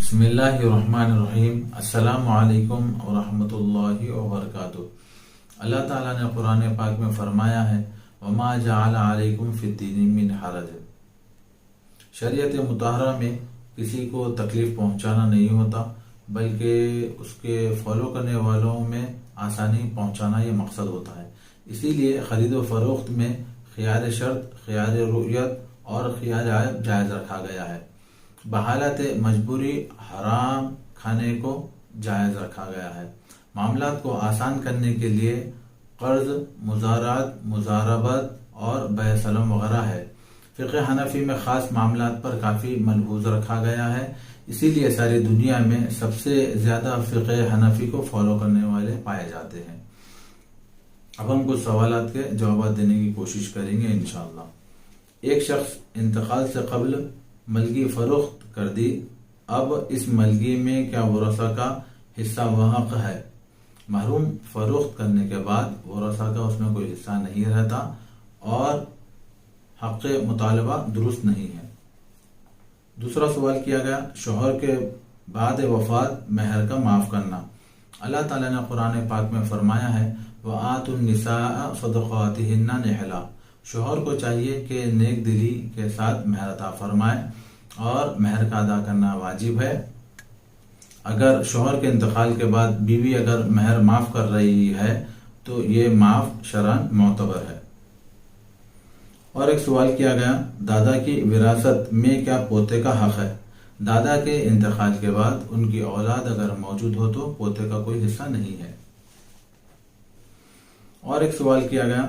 بسم اللہ الرحمن الرحیم۔ السلام علیکم ورحمۃ اللہ وبرکاتہ۔ اللہ تعالیٰ نے قرآن پاک میں فرمایا ہے وما جعل علیکم فی الدین من حرج۔ شریعت مطہرہ میں کسی کو تکلیف پہنچانا نہیں ہوتا، بلکہ اس کے فالو کرنے والوں میں آسانی پہنچانا یہ مقصد ہوتا ہے۔ اسی لیے خرید و فروخت میں خیار شرط، خیار رؤیت اور خیار عیب جائز رکھا گیا ہے۔ بحالت مجبوری حرام کھانے کو جائز رکھا گیا ہے۔ معاملات کو آسان کرنے کے لیے قرض، مزارات، مزاربت اور بیع سلم وغیرہ ہے۔ فقہ حنفی میں خاص معاملات پر کافی ملحوظ رکھا گیا ہے، اسی لیے ساری دنیا میں سب سے زیادہ فقہ حنفی کو فالو کرنے والے پائے جاتے ہیں۔ اب ہم کچھ سوالات کے جوابات دینے کی کوشش کریں گے انشاءاللہ۔ ایک شخص انتقال سے قبل ملکی فروخت کر دی، اب اس ملکی میں کیا ورثہ کا حصہ و حق ہے؟ محروم فروخت کرنے کے بعد ورثہ کا اس میں کوئی حصہ نہیں رہتا اور حق مطالبہ درست نہیں ہے۔ دوسرا سوال کیا گیا شوہر کے بعد وفات مہر کا معاف کرنا۔ اللہ تعالیٰ نے قرآن پاک میں فرمایا ہے وَآتُوا النِّسَاءَ صَدَقَاتِهِنَّ نِحْلًا۔ شوہر کو چاہیے کہ نیک دلی کے ساتھ مہر عطا فرمائے اور مہر کا ادا کرنا واجب ہے۔ اگر شوہر کے انتقال کے بعد بیوی اگر مہر معاف کر رہی ہے تو یہ معاف شرعاً معتبر ہے۔ اور ایک سوال کیا گیا دادا کی وراثت میں کیا پوتے کا حق ہے؟ دادا کے انتقال کے بعد ان کی اولاد اگر موجود ہو تو پوتے کا کوئی حصہ نہیں ہے۔ اور ایک سوال کیا گیا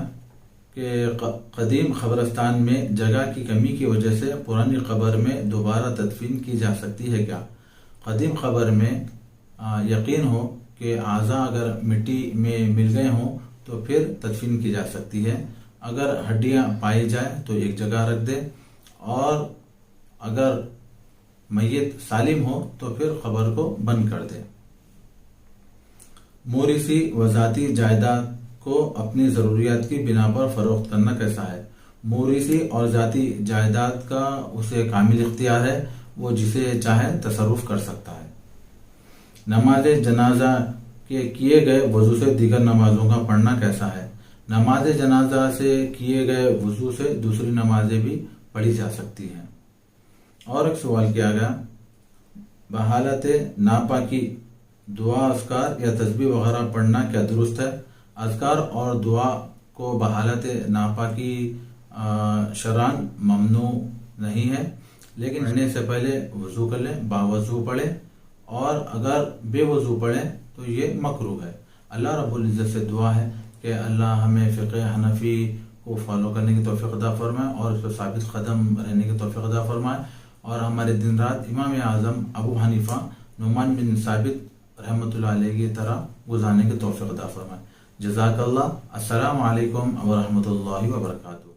کہ قدیم قبرستان میں جگہ کی کمی کی وجہ سے پرانی قبر میں دوبارہ تدفین کی جا سکتی ہے کیا؟ قدیم قبر میں یقین ہو کہ اعضاء اگر مٹی میں مل گئے ہوں تو پھر تدفین کی جا سکتی ہے۔ اگر ہڈیاں پائی جائے تو ایک جگہ رکھ دے، اور اگر میت سالم ہو تو پھر قبر کو بند کر دے۔ موریثی و ذاتی جائیداد کو اپنی ضروریات کی بنا پر فروخت کرنا کیسا ہے؟ موریثی اور ذاتی جائیداد کا اسے کامل اختیار ہے، وہ جسے چاہے تصرف کر سکتا ہے۔ نماز جنازہ کے کیے گئے وضو سے دیگر نمازوں کا پڑھنا کیسا ہے؟ نماز جنازہ سے کیے گئے وضو سے دوسری نمازیں بھی پڑھی جا سکتی ہیں۔ اور ایک سوال کیا گیا بحالت ناپاکی دعا، اذکار یا تسبیح وغیرہ پڑھنا کیا درست ہے؟ اذکار اور دعا کو بحالت ناپاکی شرعاً ممنوع نہیں ہے، لیکن پڑھنے سے پہلے وضو کر لیں، باوضو پڑھیں، اور اگر بے وضو پڑھیں تو یہ مکروہ ہے۔ اللہ رب العزت سے دعا ہے کہ اللہ ہمیں فقہ حنفی کو فالو کرنے کی توفیق عطا فرمائے اور اس پر ثابت قدم رہنے کی توفیق عطا فرمائے، اور ہمارے دن رات امام اعظم ابو حنیفہ نعمان بن ثابت رحمۃ اللہ علیہ کی طرح گزارنے کی توفیق عطا فرمائے۔ جزاک اللہ۔ السلام علیکم ورحمۃ اللہ وبرکاتہ۔